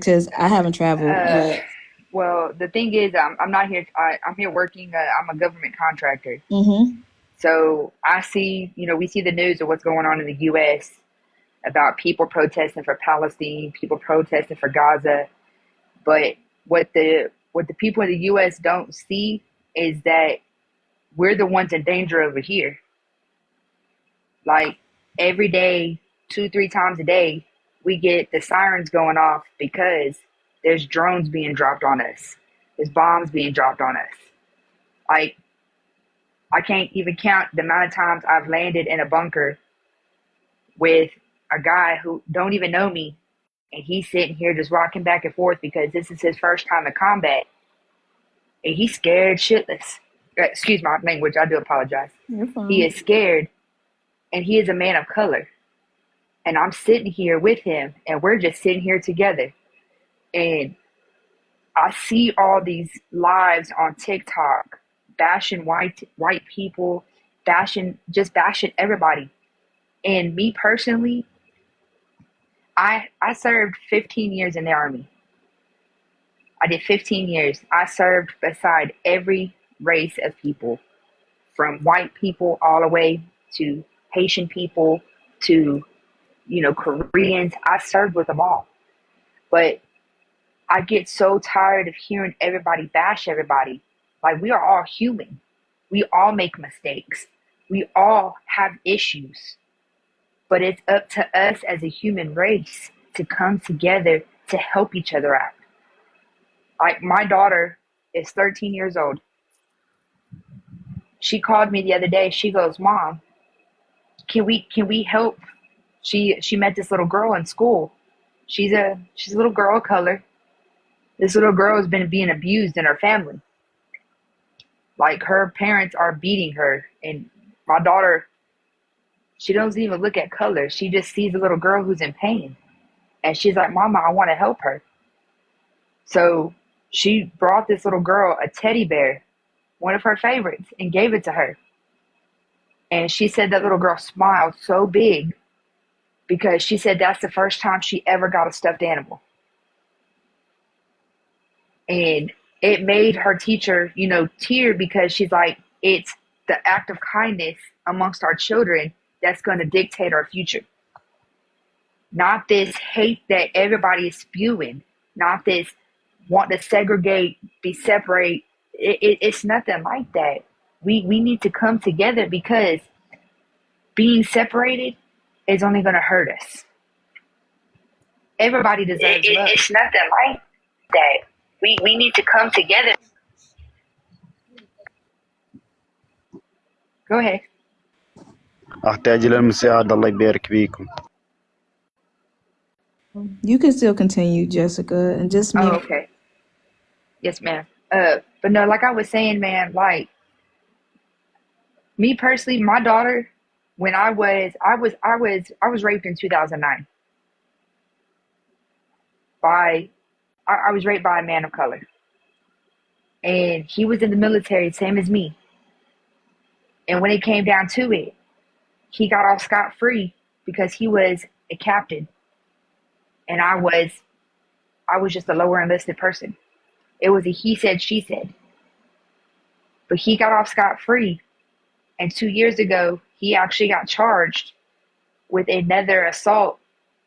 because I haven't traveled Uh, yet. well, the thing is, I'm not here. I'm here working. I'm a government contractor. Mm-hmm. So I see, we see the news of what's going on in the U.S. about people protesting for Palestine, people protesting for Gaza. But what the people in the U.S. don't see is that we're the ones in danger over here. Like every day, 2, 3 times a day, we get the sirens going off because there's drones being dropped on us. There's bombs being dropped on us. Like I can't even count the amount of times I've landed in a bunker with a guy who don't even know me, and he's sitting here just rocking back and forth because this is his first time in combat, and he's scared shitless. Excuse my language, I do apologize. You're He fine. is scared, and he is a man of color. And I'm sitting here with him, and we're just sitting here together. And I see all these lives on TikTok bashing white people, bashing everybody. And me personally, I served 15 years in the army. I did 15 years. I served beside every race of people, from white people all the way to Haitian people to, Koreans. I served with them all. But I get so tired of hearing everybody bash everybody. Like, we are all human. We all make mistakes. We all have issues. But it's up to us as a human race to come together to help each other out. Like, my daughter is 13 years old. She called me the other day. She goes, "Mom, can we help?" She met this little girl in school. She's a little girl of color. This little girl has been being abused in her family. Like, her parents are beating her, and my daughter, she doesn't even look at color. She just sees a little girl who's in pain, and she's like, "Mama, I want to help her." So she brought this little girl a teddy bear, one of her favorites, and gave it to her. And she said that little girl smiled so big because she said that's the first time she ever got a stuffed animal. And it made her teacher, tear, because she's like, it's the act of kindness amongst our children that's going to dictate our future. Not this hate that everybody is spewing, not this want to segregate, be separate. It's nothing like that. We need to come together, because being separated is only going to hurt us. Everybody deserves love. It's nothing like that. We need to come together. Go ahead. أحتاج إلى المساعدة الله يبارك فيكم. You can still continue, Jessica, and just Oh, mute. okay. Yes, ma'am. But no, like I was saying, man, like, me personally, my daughter, when I was raped in 2009 I was raped by a man of color, and he was in the military, same as me. And when it came down to it, he got off scot-free because he was a captain, and I was just a lower enlisted person. It was a he said, she said. But he got off scot-free, and 2 years ago, he actually got charged with another assault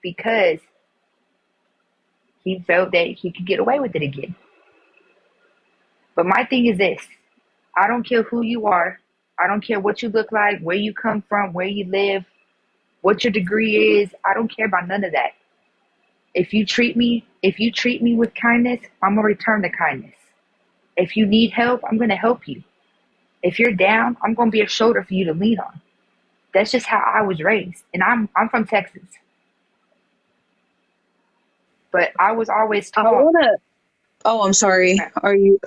because he felt that he could get away with it again. But my thing is this: I don't care who you are. I don't care what you look like, where you come from, where you live, what your degree is. I don't care about none of that. If you treat me with kindness, I'm gonna return the kindness. If you need help, I'm gonna help you. If you're down, I'm gonna be a shoulder for you to lean on. That's just how I was raised, and I'm from Texas. But I was always I taught. wanna. Oh, I'm sorry. Are you?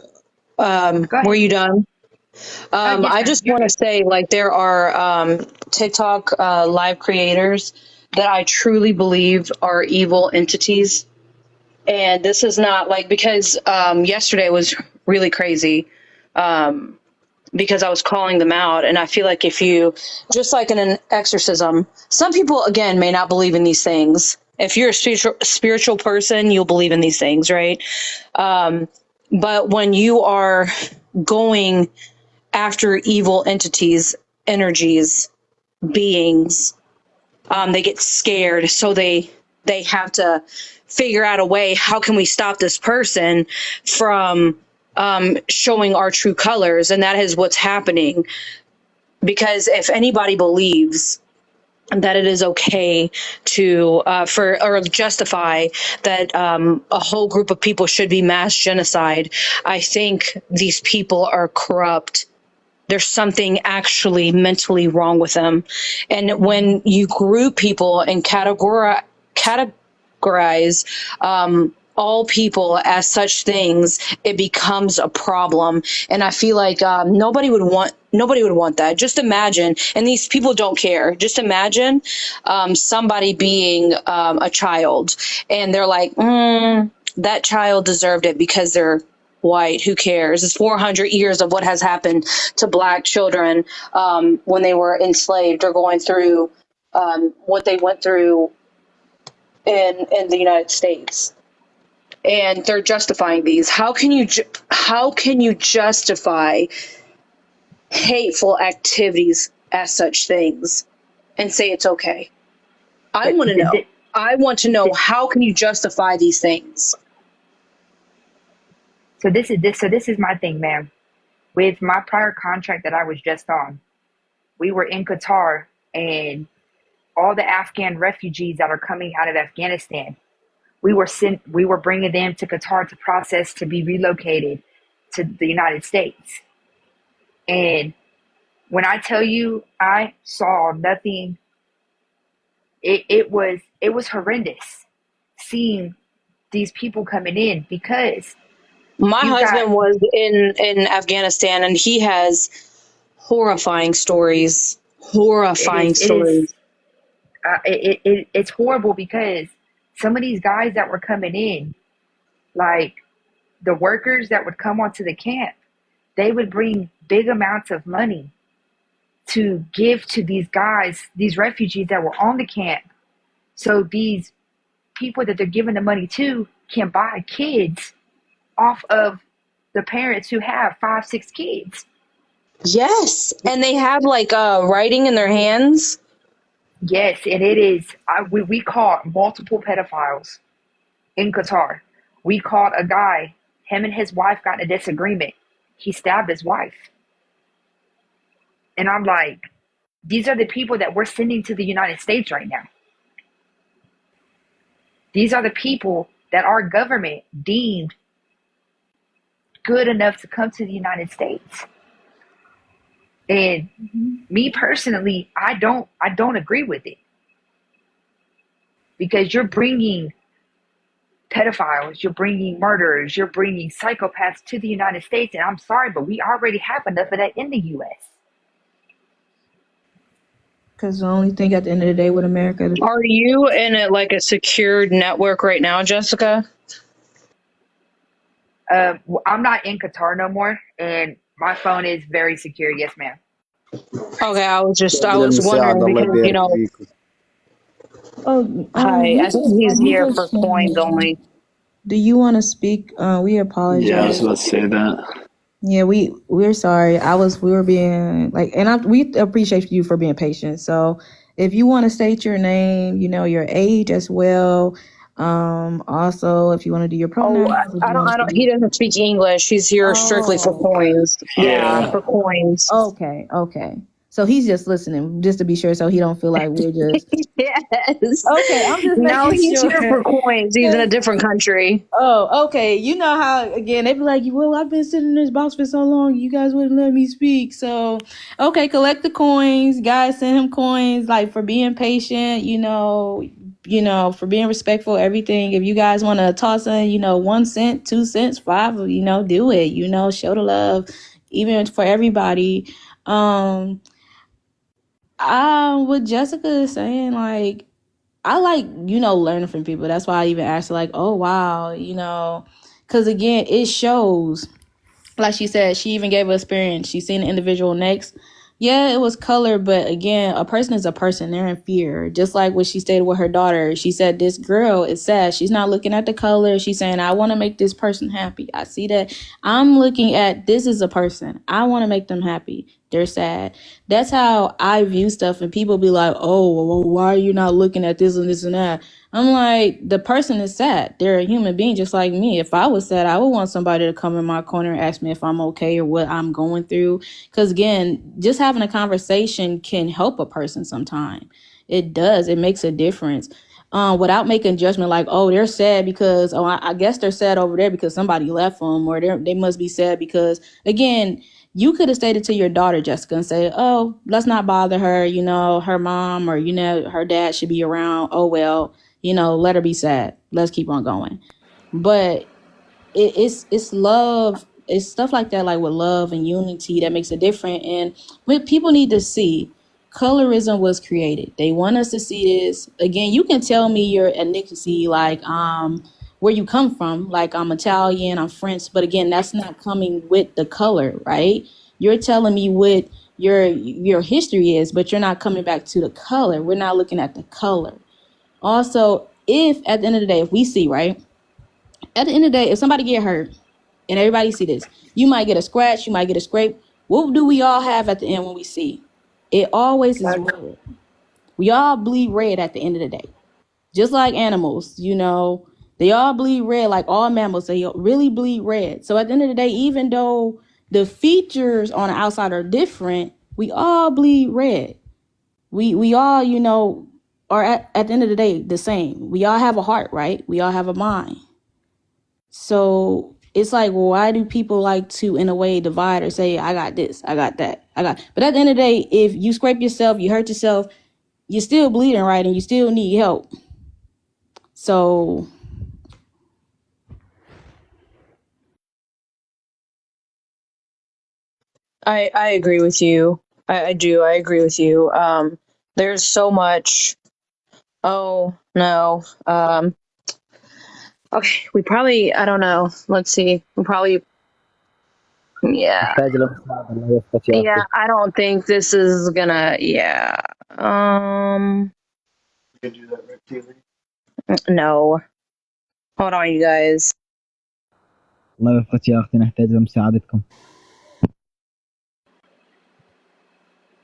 Go ahead. Were you done? Yes, I ma'am. just You're want to good. say, like, there are TikTok live creators that I truly believe are evil entities. And this is not like, because yesterday was really crazy, because I was calling them out. And I feel like if you, just like in an exorcism, some people, again, may not believe in these things. If you're a spiritual person, you'll believe in these things, right? But when you are going after evil entities, energies, beings, they get scared, so they have to figure out a way. How can we stop this person from showing our true colors? And that is what's happening. Because if anybody believes that it is okay to or justify that a whole group of people should be mass genocide, I think these people are corrupt. There's something actually mentally wrong with them. And when you group people and categorize all people as such things, it becomes a problem. And I feel like nobody would want that. Just imagine, and these people don't care. Just imagine somebody being a child, and they're like, that child deserved it because they're white. Who cares? It's 400 years of what has happened to Black children when they were enslaved or going through what they went through in the United States. And they're justifying these. How can you justify hateful activities as such things and say it's okay? I want to know. I want to know, how can you justify these things? So this is my thing, ma'am. With my prior contract that I was just on, we were in Qatar, and all the Afghan refugees that are coming out of Afghanistan, we were bringing them to Qatar to process to be relocated to the United States. And when I tell you, I saw nothing. It was horrendous seeing these people coming in, because my husband was in Afghanistan, and he has horrifying stories. It's horrible, because some of these guys that were coming in, like the workers that would come onto the camp, they would bring big amounts of money to give to these guys, these refugees that were on the camp. So these people that they're giving the money to can buy kids off of the parents who have 5, 6 kids. Yes. And they have like writing in their hands. Yes, and it is. We caught multiple pedophiles in Qatar. We caught a guy, him and his wife got in a disagreement. He stabbed his wife. And I'm like, these are the people that we're sending to the United States right now. These are the people that our government deemed good enough to come to the United States. And me personally, I don't agree with it, because you're bringing pedophiles, you're bringing murderers, you're bringing psychopaths to the United States. And I'm sorry, but we already have enough of that in the U.S. Because the only thing at the end of the day with America. Are you in a secured network right now, Jessica? I'm not in Qatar no more, and my phone is very secure. Yes, ma'am. Okay, I was wondering because, hi, I think he's here for coins only. Do you want to speak? We apologize. Yeah, I was about to say that. Yeah, we're sorry. We were being we appreciate you for being patient. So if you want to state your name, your age as well. Also, if you want to do your pronouns. I don't. He doesn't speak English. He's here strictly for coins. Yeah, for coins. Okay. So he's just listening, just to be sure, so he don't feel like we're just. Yes. Okay, I'm just no, he's sure. here for coins. He's in a different country. Oh, okay. You know how, again, they'd be like, well, I've been sitting in this box for so long, you guys wouldn't let me speak. So, okay, collect the coins. Guys, send him coins, for being patient, for being respectful, everything. If you guys want to toss in, 1 cent, 2 cents, 5, do it, show the love, even for everybody. What Jessica is saying, I learning from people. That's why I even asked her, oh, wow, because again, it shows, like she said, she even gave her experience. She's seen the individual next Yeah, it was color, but again, a person is a person. They're in fear. Just like what she stated with her daughter. She said, this girl is sad. She's not looking at the color. She's saying, I want to make this person happy. I see that. I'm looking at this is a person. I want to make them happy. They're sad. That's how I view stuff. And people be like, oh, well, why are you not looking at this and this and that? I'm like, the person is sad. They're a human being just like me. If I was sad, I would want somebody to come in my corner and ask me if I'm okay or what I'm going through. Because again, just having a conversation can help a person sometime. It does. It makes a difference. Without making judgment like, oh, they're sad because, oh, I guess they're sad over there because somebody left them, or they must be sad because, again, you could have stated to your daughter, Jessica, and say, oh, let's not bother her. You know, her mom or, you know, her dad should be around. Oh, well, you know, let her be sad. Let's keep on going. But it's love. It's stuff like that, like with love and unity, that makes it different. And what people need to see, colorism was created. They want us to see this. Again, you can tell me your ethnicity, like where you come from, like I'm Italian, I'm French, but again, that's not coming with the color, right? You're telling me what your history is, but you're not coming back to the color. We're not looking at the color. Also, if at the end of the day, if we see, right, at the end of the day, if somebody get hurt and everybody see this, you might get a scratch, you might get a scrape. What do we all have at the end when we see? It always is red. We all bleed red at the end of the day. Just like animals, you know, they all bleed red, like all mammals, they really bleed red. So at the end of the day, even though the features on the outside are different, we all bleed red. We all, you know, are at the end of the day the same. We all have a heart, right? We all have a mind. So it's like, why do people like to, in a way, divide or say, I got this, I got that, But at the end of the day, if you scrape yourself, you hurt yourself, you're still bleeding, right? And you still need help. So I agree with you. I do. I agree with you. There's so much. Oh no. Okay, we probably. I don't know. Let's see. We probably. Yeah. أحتاج لمساعدة الله يثبت يا Yeah. أخي. I don't think this is gonna. Yeah. No. Hold on, you guys. الله يثبت يا أختي نحتاج لمساعدتكم.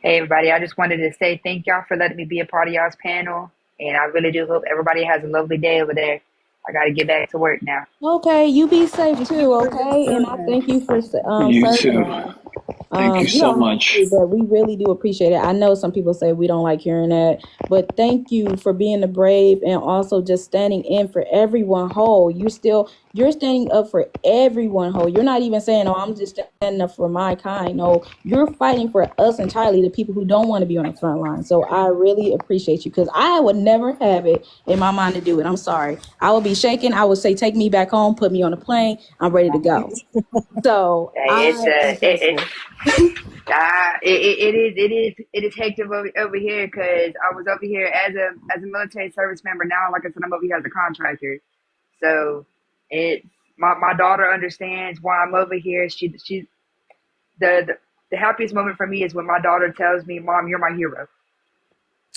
Hey, everybody. I just wanted to say thank y'all for letting me be a part of y'all's panel. And I really do hope everybody has a lovely day over there. I got to get back to work now. okay, you be safe too, okay? And I thank you for You serving too. us. Thank you You so don't have much. to, but we really do appreciate it. I know some people say we don't like hearing that, but thank you for being the brave and also just standing in for everyone whole. You're standing up for everyone whole. You're not even saying, oh, I'm just standing up for my kind. No, you're fighting for us entirely, the people who don't want to be on the front line. So I really appreciate you, because I would never have it in my mind to do it. I'm sorry. I would be shaking. I would say, take me back home, put me on a plane. I'm ready to go. So Hey, it's I am thankful. it is hectic over here because I was over here as a military service member. Now, like I said, I'm over here as a contractor. So it my daughter understands why I'm over here. She the happiest moment for me is when my daughter tells me, "Mom, you're my hero."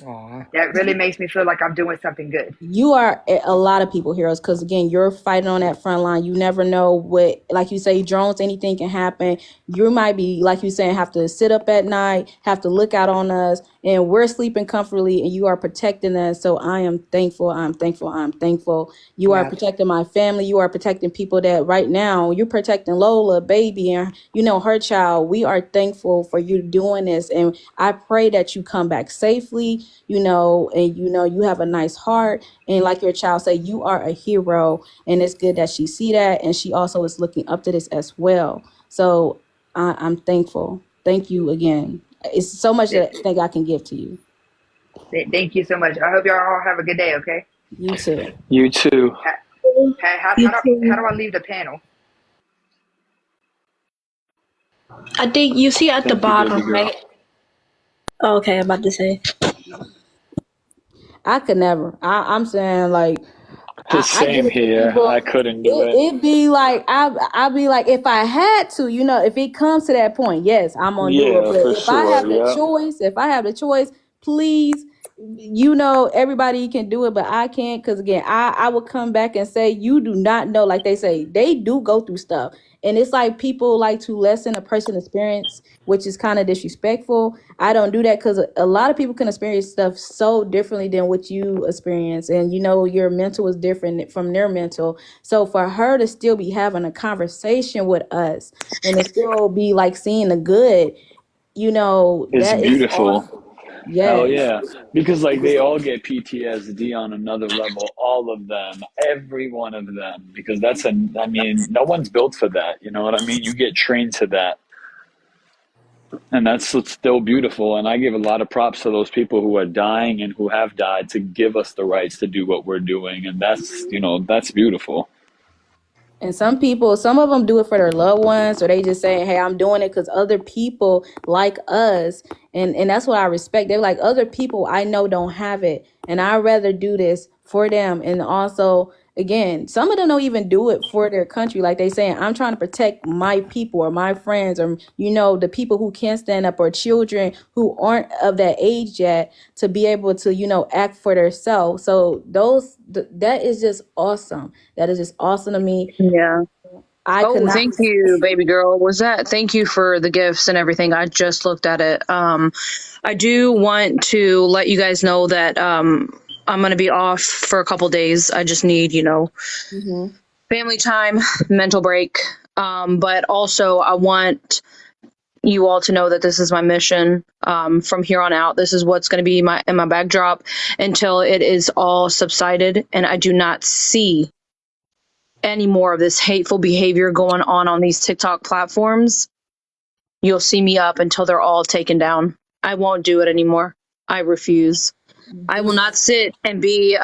Aw. That really makes me feel like I'm doing something good. You are a lot of people heroes, because again, you're fighting on that front line. You never know what, like you say, drones, anything can happen. You might be, like you saying, have to sit up at night, have to look out on us, and we're sleeping comfortably, and you are protecting us. So I am thankful. I'm thankful. I'm thankful. You are Yeah. protecting my family. You are protecting people that right now you're protecting Lola, baby, and you know her child. We are thankful for you doing this, and I pray that you come back safely. You know, and you know you have a nice heart, and like your child say, you are a hero, and it's good that she see that, and she also is looking up to this as well. So I'm thankful. Thank you again. It's so much that I think I can give to you. Thank you so much. I hope y'all all have a good day. Okay. You too. You too. How do I leave the panel? I think you see at the Thank you, baby bottom, girl. right? Oh, okay, I'm about to say. I could never. I'm saying, like, The I give same it to here. I people. couldn't do It it. it be like I be like, if I had to, if it comes to that point, yes, I'm gonna do it. Yeah, But for sure. Yeah. if I have the choice, please, everybody can do it, but I can't, because again, I would come back and say, you do not know, like they say, they do go through stuff. And it's like people like to lessen a person's experience, which is kind of disrespectful. I don't do that, because a lot of people can experience stuff so differently than what you experience. And your mental is different from their mental. So for her to still be having a conversation with us and to still be like seeing the good, It's that is beautiful. awesome. Hell Yes. yeah. Because like they all get PTSD on another level, all of them, every one of them. Because I mean, no one's built for that. You know what I mean? You get trained to that. And that's what's still beautiful. And I give a lot of props to those people who are dying and who have died to give us the rights to do what we're doing. And that's beautiful. And some of them do it for their loved ones, or they just say, "Hey, I'm doing it because other people like us," and that's what I respect. They're like, other people I know don't have it, and I'd rather do this for them. And also, again, some of them don't even do it for their country. Like they saying, "I'm trying to protect my people or my friends, or the people who can't stand up, or children who aren't of that age yet to be able to act for themselves." So that is just awesome. That is just awesome to me. Yeah. I could Oh, not. thank you, baby girl. Thank you for the gifts and everything. I just looked at it. I do want to let you guys know that I'm going to be off for a couple days. I just need, Mhm. family time, mental break. But also I want you all to know that this is my mission. From here on out, this is what's going to be in my backdrop until it is all subsided and I do not see any more of this hateful behavior going on these TikTok platforms. You'll see me up until they're all taken down. I won't do it anymore. I refuse. I will not sit and be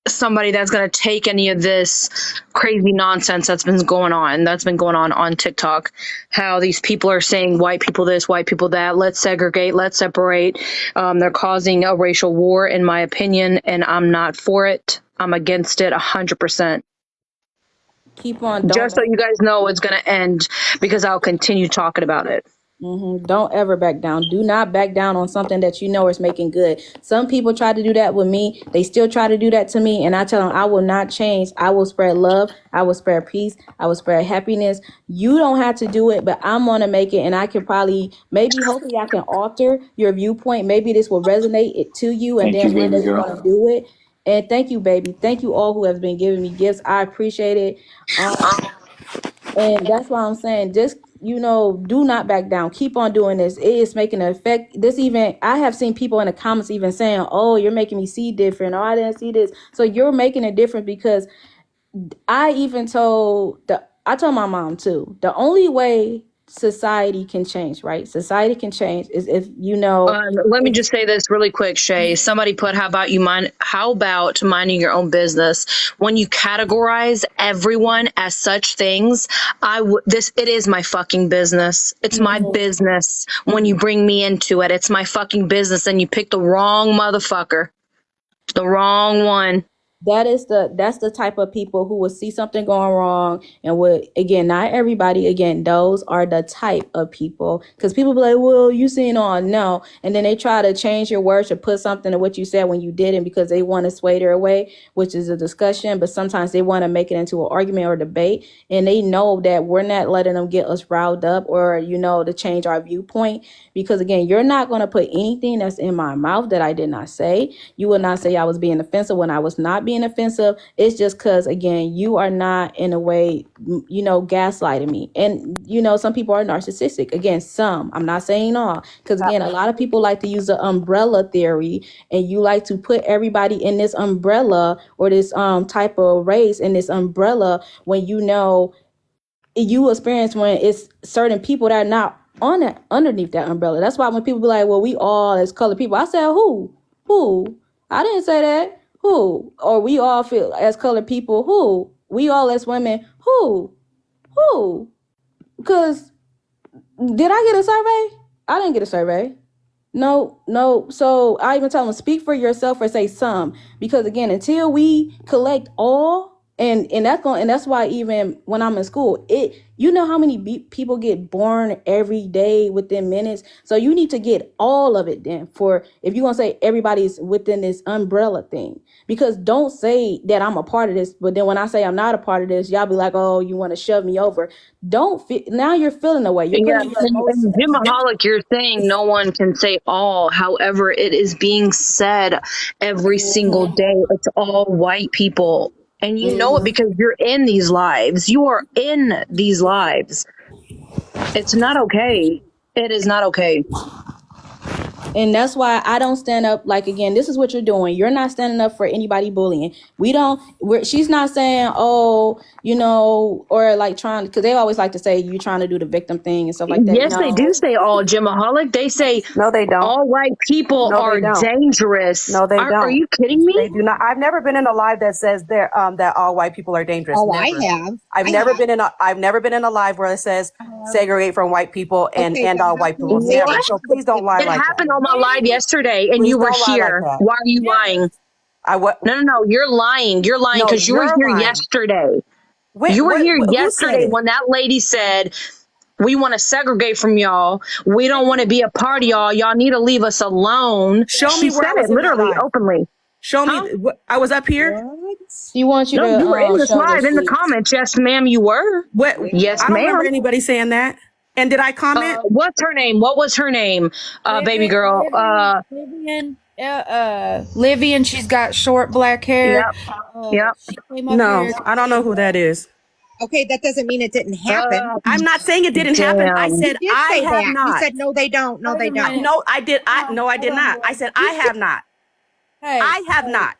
somebody that's going to take any of this crazy nonsense that's been going on TikTok. How these people are saying white people this, white people that, let's segregate, let's separate. They're causing a racial war, in my opinion, and I'm not for it. I'm against it 100%. Keep on. Just so you guys know it's going to end, because I'll continue talking about it. Don't ever back down. Do not back down on something that is making good. Some people try to do that with me. They still try to do that to me. And I tell them, I will not change. I will spread love. I will spread peace. I will spread happiness. You don't have to do it, but I'm going to make it. And I can hopefully I can alter your viewpoint. Maybe this will resonate it to you. And Thank you, then one baby day you girl. want to do it. And thank you, baby. Thank you all who have been giving me gifts. I appreciate it. And that's why I'm saying, just, do not back down. Keep on doing this. It is making an effect. I have seen people in the comments even saying, "Oh, you're making me see different. Oh, I didn't see this." So you're making a difference, because I told my mom too, the only way society can change, right? Society can change is if, Let me just say this really quick, Shay. Somebody put, how about minding your own business? When you categorize everyone as such things, it is my fucking business. It's my business. When you bring me into it, it's my fucking business. And you pick the wrong motherfucker, the wrong one. that's the type of people who will see something going wrong and would, again, not everybody, again, those are the type of people, because people be like, "Well, you seen on no," and then they try to change your words or put something to what you said when you didn't, because they want to sway their way, which is a discussion. But sometimes they want to make it into an argument or debate, and they know that we're not letting them get us riled up, or to change our viewpoint, because again, you're not going to put anything that's in my mouth that I did not say. You will not say I was being offensive when I was not being offensive. It's just because, again, you are not, in a way, gaslighting me. And some people are narcissistic. Again, some, I'm not saying all, because again, a lot of people like to use the umbrella theory, and you like to put everybody in this umbrella, or this type of race in this umbrella, when you experience when it's certain people that are not on it, underneath that umbrella. That's why when people be like, "Well, we all as colored people," I said, who? I didn't say that. Who? Or we all feel as colored people. Who? We all as women. Who? Because did I get a survey? I didn't get a survey. No. So I even tell them speak for yourself or say some, because again, until we collect all, and that's why even when I'm in school, you know how many people get born every day within minutes. So you need to get all of it then. For if you want to say everybody's within this umbrella thing, because don't say that I'm a part of this, but then when I say I'm not a part of this, y'all be like, oh, you want to shove me over. Don't feel now you're feeling away. You're Yeah, putting your and emotions. Jimaholic, you're saying no one can say all. However, it is being said every single day. It's all white people. And you know it because you're in these lives. You are in these lives. It's not okay. It is not okay. And that's why I don't stand up. Like, again, this is what you're doing. You're not standing up for anybody bullying. She's not saying, oh, or like trying, because they always like to say you're trying to do the victim thing and stuff like that. Yes, they No. do say all, Jimaholic. They say No, they don't. all white people No, they are don't. dangerous. No, they Are don't. you kidding me? They do not. I've never been in a live that says that all white people are dangerous. Oh, Never. I have. I've never been in a live where it says segregate from white people and Okay, but all how white can people. you say Never. What? So that? please don't lie It like that. happened on my live yesterday, and Please you were don't lie like here. that. Why are you lying? What? No. You're lying. You're lying No, because you were you're here lying. yesterday. Wait, You were here who said yesterday it? when that lady said, we want to segregate from y'all. We don't want to be a part of y'all. Y'all need to leave us alone. Show She me where said I it was in that literally, live. openly. Show me. Huh? I was up here. What? She wants you No, you were in to this show live this in the tweet. comments. Yes, ma'am, you were. What? Yes, I don't remember ma'am. anybody saying that. And did I comment? What's her name? What was her name? Baby girl. Livian, she's got short black hair. Yep. Yep. She came up here. No, I don't know who that is. Okay, that doesn't mean it didn't happen. I'm not saying it didn't happen. I Damn. said You did I say have that. You not. said no, they don't. No, Wait they a don't. minute. No, I did. No, I did Hold on, not. boy. I said I have not. Hey, I have not.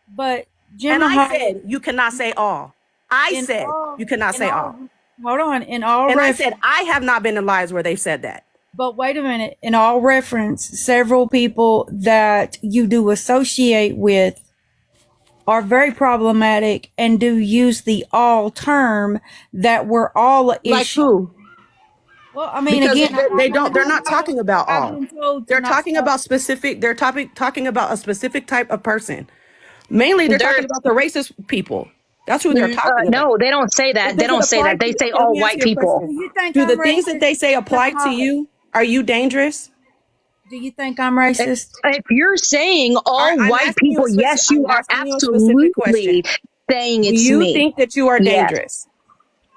but And Gemma I Hall, said you cannot say all. I in said all, you cannot in say all, all. hold on, in all And I reference, said I have not been in lives where they've said that. but wait a minute, in all reference, several people that you do associate with are very problematic and do use the all term that we're all an Like issue. who? Well, I mean, Because again, they don't. They're not talking about I've all. been told to They're not talking start. about specific. They're talking about a specific type of person. Mainly, they're talking There's about the racist people. That's who they're talking about. no, they don't say that. They Does it don't say apply that. to They you? say Okay, let all me ask white you a people. Do question. you think Do the I'm things that racist? they say apply to you? Are you dangerous? Do you think I'm racist? If you're saying all I'm white asking you people, yes, you I'm are asking you a specific question. absolutely saying Do it's you me. think that you are Yes. dangerous?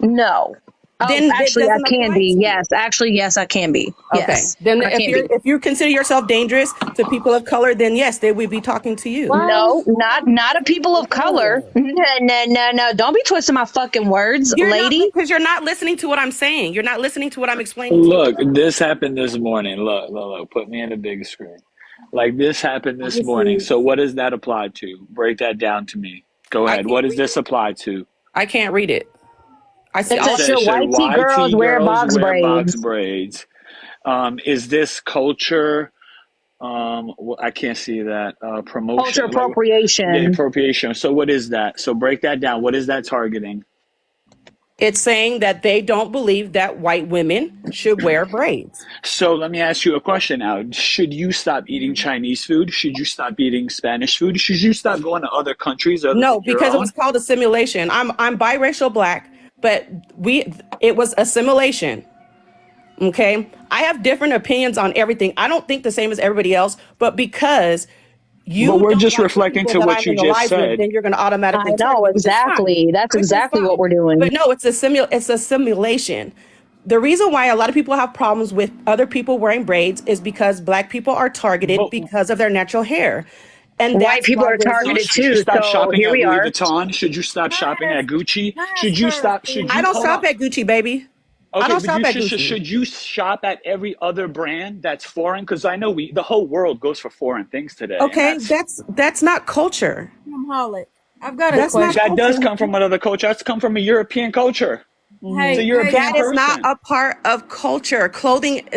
No. Oh, Then it actually, I doesn't can apply be. to you. Yes. Actually, yes, I can be. Okay. Yes, Then I can be. if you consider yourself dangerous to people of color, then yes, they would be talking to you. No, not a people of color. No. Don't be twisting my fucking words, You're not, lady. because you're not listening to what I'm saying. You're not listening to what I'm explaining to you. Look, this happened this morning. Look. Put me in the big screen. Like this happened this morning. So what does that apply to? Break that down to me. Go I ahead. What can't does read this it. apply to? I can't read it. I see It all It I says see. says, should should white tea girls YT wear girls box wear box braids? braids? Is this culture? I can't see that. Culture Promotion, like yeah, appropriation. appropriation. So what is that? So break that down. What is that targeting? It's saying that they don't believe that white women should wear braids. So let me ask you a question now. Should you stop eating Chinese food? Should you stop eating Spanish food? Should you stop going to other countries other No, than your because it was own? called assimilation. I'm biracial black, but it was assimilation. Okay? I have different opinions on everything. I don't think the same as everybody else, but because But you we're don't just like the reflecting people to that what I'm you in the just lives with, said. then you're going to I automatically know target me, which is fine. exactly. That's Which is exactly what fine. we're doing. But no, it's a simulation. The reason why a lot of people have problems with other people wearing braids is because black people are targeted But because of their natural hair. And White that's people why are there's so targeted should you too. stop So shopping here at we Louis are. Vuitton? Should you stop shopping at Gucci? Should you stop? Should I you don't hold shop on? at Gucci, baby. I Okay, don't but shop you at Gucci. should you shop at every other brand that's foreign? Because I know the whole world goes for foreign things today, and Okay, that's not culture. Tim Hollett, I've got a That's not question. that does culture. come from another culture. That's come from a European culture. So Hey, you're a hey, bad That is not person. a part of culture. Clothing,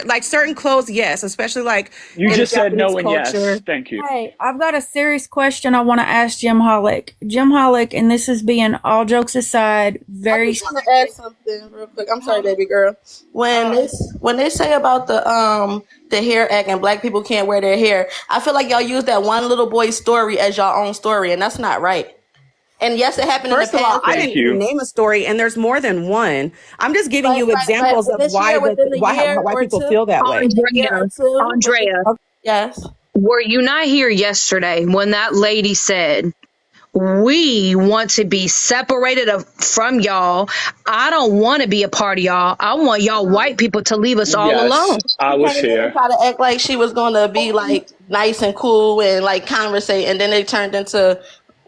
like certain clothes, yes, especially like You in just said Japanese no and yes. culture. Thank you. hey, I've got a serious question I want to ask Jim Hollick. Jim Hollick, and this is being all jokes aside, I very just want to add something real quick. I'm sorry, baby girl. When they say about the hair act and black people can't wear their hair, I feel like y'all use that one little boy's story as your own story, and that's not right. And yes, it happened in the First of all, past. I Thank didn't even you. name a story, and there's more than one. I'm just giving you But examples of this year, within the year why or people two, feel that way. within a year or two, Andrea, yes. were you not here yesterday when that lady said, we want to be separated from y'all. I don't want to be a part of y'all. I want y'all white people to leave us all alone. Yes, I She was came in and here. tried to act like she was gonna be like nice and cool and like conversate, and then it turned into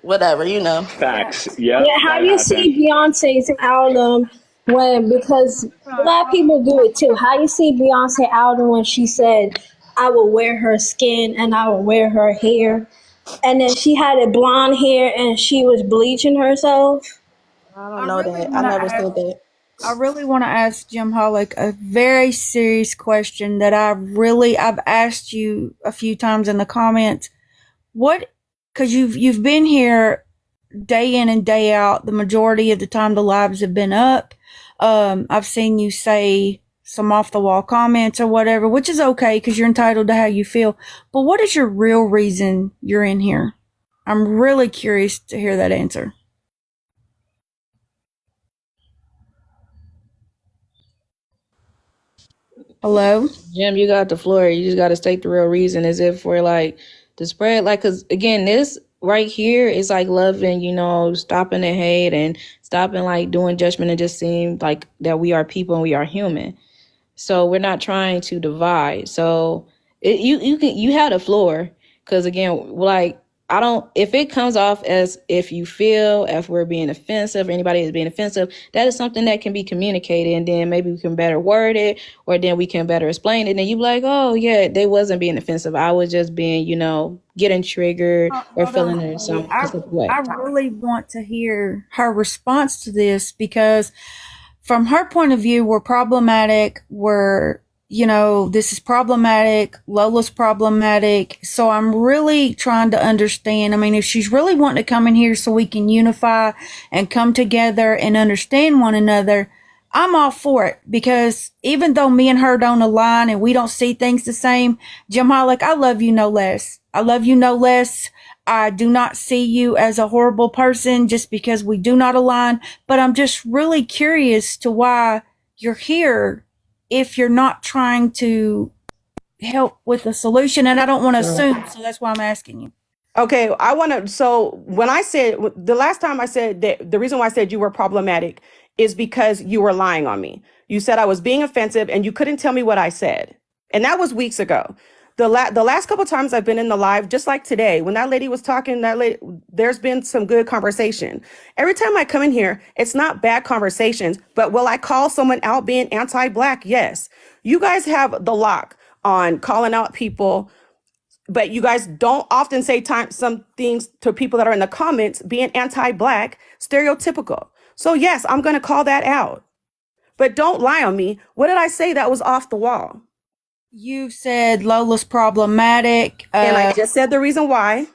whatever, you know. Facts. Yep, Yeah, how that you happened. see Beyonce's album when, because black people do it too. How you see Beyonce album when she said, I will wear her skin and I will wear her hair. And then she had a blonde hair and she was bleaching herself. I don't I know really that. I want to never ask said that. I really want to ask Jim Hollick a very serious question that I've asked you a few times in the comments. What, because you've been here day in and day out. The majority of the time the lives have been up. I've seen you say some off the wall comments or whatever, which is okay because you're entitled to how you feel. But what is your real reason you're in here? I'm really curious to hear that answer. Hello? Jim, you got the floor. You just got to state the real reason as if we're like the spread. Like, because again, this right here is like loving, stopping the hate and stopping like doing judgment and just seeing like that we are people and we are human. So we're not trying to divide. So you had a floor because again, like I don't. If it comes off as if you feel if we're being offensive or anybody is being offensive, that is something that can be communicated, and then maybe we can better word it, or then we can better explain it. And then you be like, oh yeah, they wasn't being offensive. I was just being, getting triggered or Hold on. feeling it in some I specific way. I really want to hear her response to this because from her point of view, we're problematic. This is problematic. Lola's problematic. So I'm really trying to understand. I mean, if she's really wanting to come in here so we can unify and come together and understand one another, I'm all for it because even though me and her don't align and we don't see things the same, Jim Hollick, I love you no less. I love you no less. I do not see you as a horrible person just because we do not align, but I'm just really curious to why you're here if you're not trying to help with a solution. And I don't want to assume, so that's why I'm asking you. Okay, so when I said, the last time I said that the reason why I said you were problematic is because you were lying on me. You said I was being offensive and you couldn't tell me what I said. And that was weeks ago. The last couple of times I've been in the live, just like today, when that lady was talking, there's been some good conversation. Every time I come in here, it's not bad conversations, but will I call someone out being anti-black? Yes. You guys have the lock on calling out people, but you guys don't often say some things to people that are in the comments being anti-black, stereotypical. So yes, I'm going to call that out. But don't lie on me. What did I say that was off the wall? You said Lola's problematic. And I just said the reason why.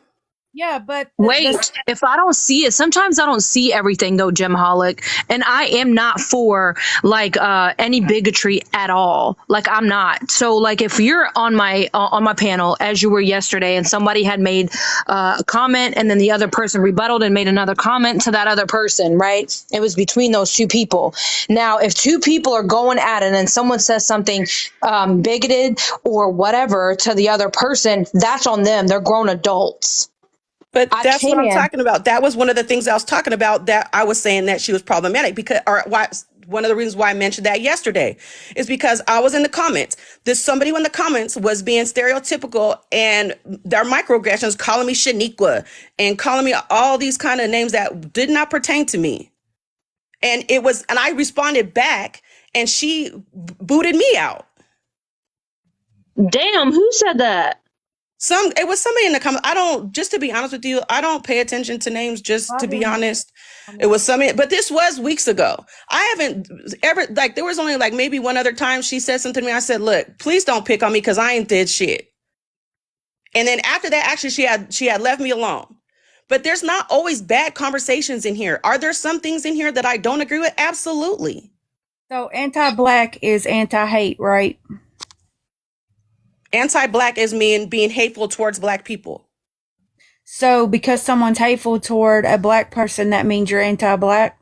Yeah, but Wait, if I don't see it, sometimes I don't see everything though, Jim Hollick. And I am not for like any bigotry at all. Like I'm not. So like if you're on my panel as you were yesterday and somebody had made a comment and then the other person rebutted and made another comment to that other person, right? It was between those two people. Now, if two people are going at it and someone says something bigoted or whatever to the other person, that's on them. They're grown adults. But that's what I'm talking about. That was one of the things I was talking about, that I was saying that she was problematic one of the reasons why I mentioned that yesterday is because I was in the comments. Somebody in the comments was being stereotypical and their microaggressions, calling me Shaniqua and calling me all these kind of names that did not pertain to me. And I responded back and she booted me out. Damn, who said that? It was somebody in the comments. Just to be honest with you, I don't pay attention to names, just to be honest. It was somebody, but this was weeks ago. I haven't ever, like, there was only like maybe one other time she said something to me. I said, look, please don't pick on me because I ain't did shit. And then after that, actually, she had left me alone. But there's not always bad conversations in here. Are there some things in here that I don't agree with? Absolutely. So anti-black is anti-hate, right? Anti-black is being hateful towards black people. So because someone's hateful toward a black person, that means you're anti-black?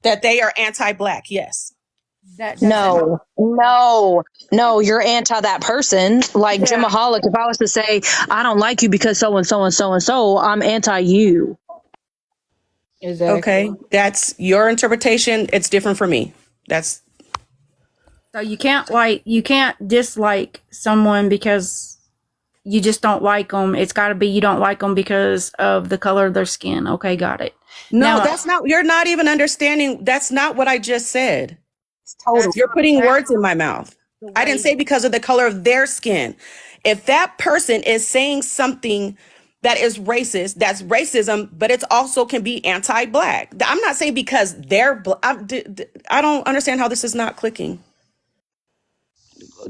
That they are anti-black, yes. No, you're anti that person. Like Jimaholic, if I was to say, I don't like you because so and so and so and so, I'm anti you. Exactly. Okay, that's your interpretation. It's different for me. So you can't dislike someone because you just don't like them. It's got to be you don't like them because of the color of their skin. Okay, got it. No, that's not. You're not even understanding. That's not what I just said. Totally. You're putting words in my mouth. I didn't say because of the color of their skin. If that person is saying something that is racist, that's racism, but it's also can be anti-black. I'm not saying because they're I don't understand how this is not clicking.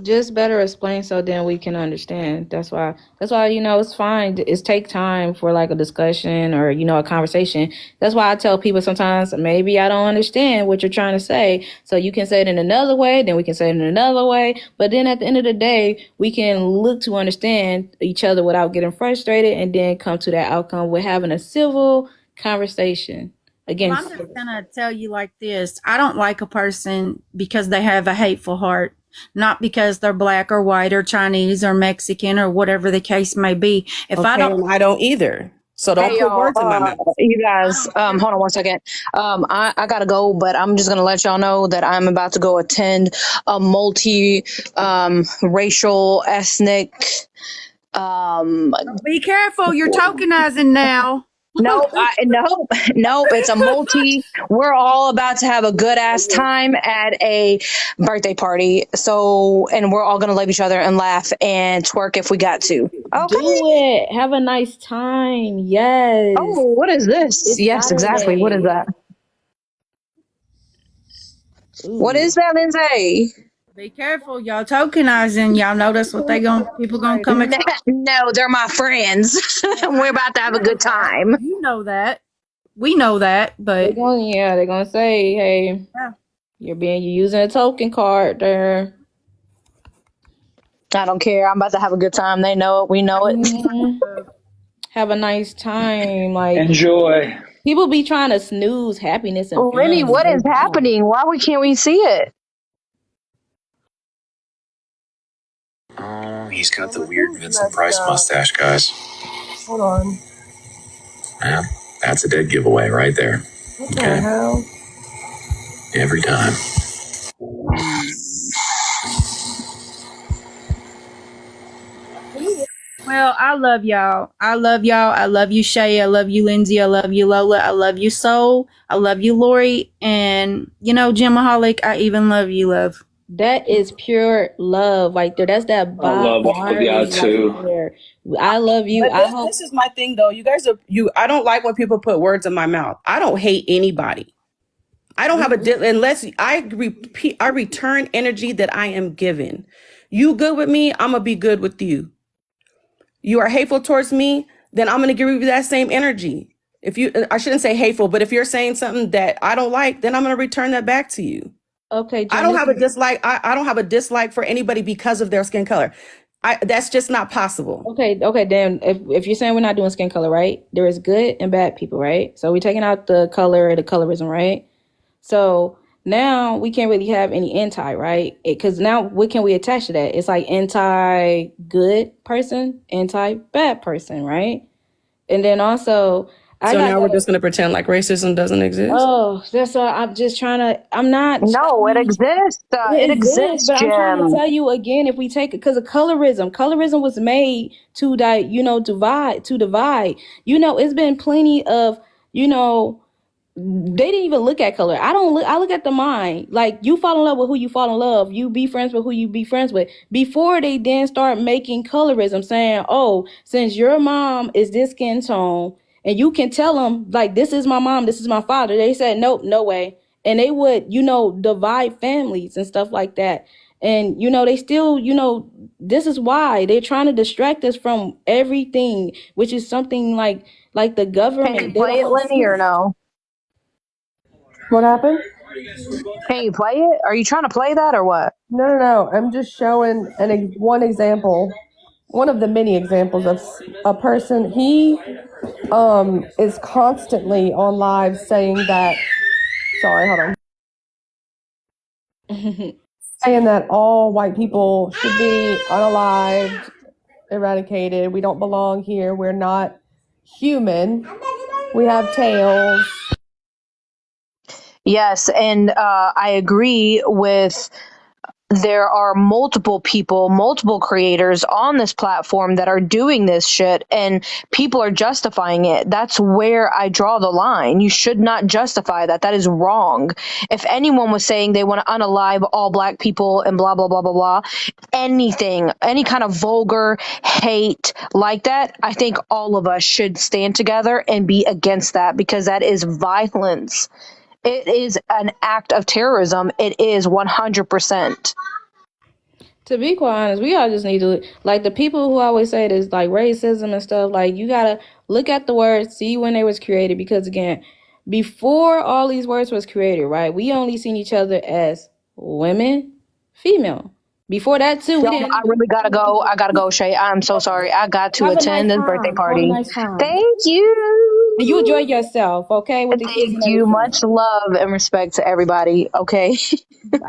Just better explain so then we can understand. That's why it's fine. It's take time for like a discussion or a conversation. That's why I tell people sometimes maybe I don't understand what you're trying to say, so you can say it in another way, then we can say it in another way, but then at the end of the day we can look to understand each other without getting frustrated and then come to that outcome with having a civil conversation. Again, I'm just gonna tell you like this. I don't like a person because they have a hateful heart. Not because they're black or white or Chinese or Mexican or whatever the case may be. I don't either. So don't put words in my mouth. You guys, hold on one second. I gotta go, but I'm just gonna let y'all know that I'm about to go attend a racial, ethnic. Be careful, you're tokenizing now. Nope, it's we're all about to have a good ass time at a birthday party. So, and we're all going to love each other and laugh and twerk if we got to. Okay. Do it. Have a nice time. Yes. Oh, what is this? It's yes, Saturday. Exactly. What is that? Ooh. What is that, Lindsay? Be careful, y'all tokenizing. Y'all know that's what people gonna come and No, they're my friends. We're about to have a good time. You know that. We know that, but they're gonna say, hey, you're using a token card there. I don't care. I'm about to have a good time. They know it. We know it. Have a nice time. Like, enjoy. People be trying to snooze happiness and Lenny, what is happening? Why can't we see it? Oh, he's got the weird Vincent Price mustache, guys. Hold on. Yeah, that's a dead giveaway right there. What the hell? Every time. Well, I love y'all. I love y'all. I love you, Shay. I love you, Lindsay. I love you, Lola. I love you, Soul. I love you, Lori. And, Jimaholic, I even love you, love. That is pure love right there. That's that I love all of y'all too. I love you. This is my thing though. You guys I don't like when people put words in my mouth. I don't hate anybody. I don't have unless I return energy that I am given. You good with me, I'm gonna be good with you. You are hateful towards me, then I'm gonna give you that same energy. I shouldn't say hateful, but if you're saying something that I don't like, then I'm gonna return that back to you. Okay, Jen, I don't have a dislike. I don't have a dislike for anybody because of their skin color. That's just not possible. Okay. Then if you're saying we're not doing skin color, right? There is good and bad people, right? So we're taking out the colorism, right? So now we can't really have any anti, right? Because now what can we attach to that? It's like anti-good person, anti-bad person, right? And then also... now we're just going to pretend like racism doesn't exist? Oh, that's why I'm just trying to... No, it exists. It exists, but Jim. I'm trying to tell you again, if we take it... Because of colorism was made to divide. It's been plenty of, they didn't even look at color. I look at the mind. Like, you fall in love with who you fall in love. You be friends with who you be friends with. Before they then start making colorism, saying, oh, since your mom is this skin tone, and you can tell them, like, this is my mom, this is my father. They said, nope, no way. And they would, divide families and stuff like that. And, they still, this is why they're trying to distract us from everything, which is something like the government. Can you play it, Lenny, or no? What happened? Can you play it? Are you trying to play that or what? No. I'm just showing one example, one of the many examples of a person. He is constantly on live saying that. Sorry, hold on. Saying that all white people should be unalived, eradicated. We don't belong here. We're not human. We have tails. Yes, and I agree with. There are multiple people, multiple creators on this platform that are doing this shit, and people are justifying it. That's where I draw the line. You should not justify that. That is wrong. If anyone was saying they want to unalive all black people and blah, blah, blah, blah, blah, anything, any kind of vulgar hate like that, I think all of us should stand together and be against that, because that is violence. It is an act of terrorism. It is 100%. To be quite honest, we all just need to, like, the people who always say this, like, racism and stuff, like, you gotta look at the words, see when they was created, because, again, before all these words was created, right, we only seen each other as women, female. Before that, too, we didn't. I really gotta go. I gotta go, Shay. I'm so sorry. I got to attend this birthday party. Thank you. You enjoy yourself, okay? With the kids. Thank you. Much love and respect to everybody, okay? Bye.